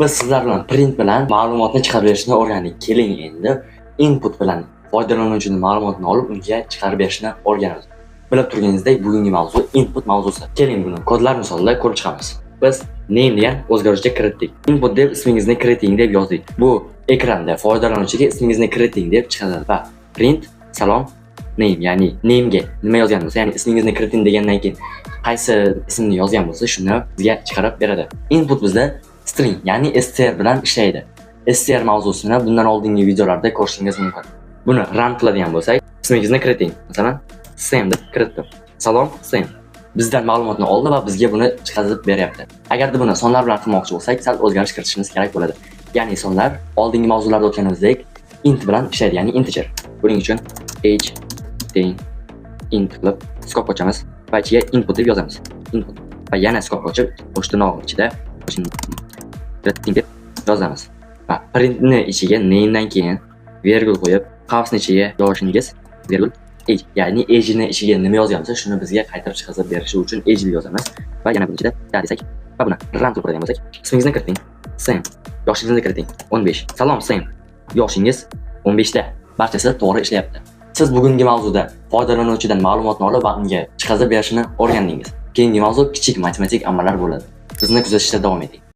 Biz sizlar bilan print bilan ma'lumotni chiqarib berishni o'rgandik. Keling endi input bilan foydalanuvchining ma'lumotini olib unga chiqarib berishni o'rganamiz. Bilib turganingizdek, bugungi mavzu input mavzusi. Keling buni kodlar misolida ko'rib chiqamiz. Biz name degan o'zgarishga kiritdik. Input deb ismingizni kiriting deb yozdik. Bu ekranda foydalanuvchiga ismingizni kiriting deb chiqadi va print salom name, ya'ni name'ga nima yozgan bo'lsa, ya'ni ismingizni kiriting degandan keyin qaysi ismni yozgan bo'lsa, shuni bizga chiqarib beradi. Input bizda string, ya'ni str bilan ishlaydi. Str mavzusini bundan oldingi videolarda ko'rishingiz mumkin. Buni run qiladigan bo'lsak, ismingizni kiriting. Masalan, Sam deb kiritdim. Salom Sam. Bizdan ma'lumotni oldi va bizga buni chiqarib beryapti. Agarda buni sonlar bilan qilmoqchi bo'lsak, sal o'zgarish kiritishimiz kerak bo'ladi. Ya'ni sonlar oldingi mavzularda o'tganimizdek int bilan ishlaydi, ya'ni integer. Buning uchun age teng int qilib skop ochamiz va ichiga input deb yozamiz. Input. Va yana skop ochib, o'shtirnoq ichida kiriting deb yozamiz. Va printni ichiga name dan keyin virgul qo'yib, qavsni ichiga yozishingiz virgul age, ya'ni age'ni ichiga nima yozgan bo'lsa, shuni bizga qaytarib chiqarib berishi uchun age deb yozamiz. Va yana buni ichida da desak va buni run qilib ko'radigan bo'lsak, ismingizni kiriting. Sam. Yoshingizni kiriting. 15. Salom Sam. Yoshingiz 15 da. Barchasi to'g'ri ishlayapti. Siz bugungi mavzuda foydalanuvchidan ma'lumotni olib va unga chiqarib berishni o'rgandingiz. Keyingi mavzu kichik matematik amallar bo'ladi. Bizni kuzatishda davom eting.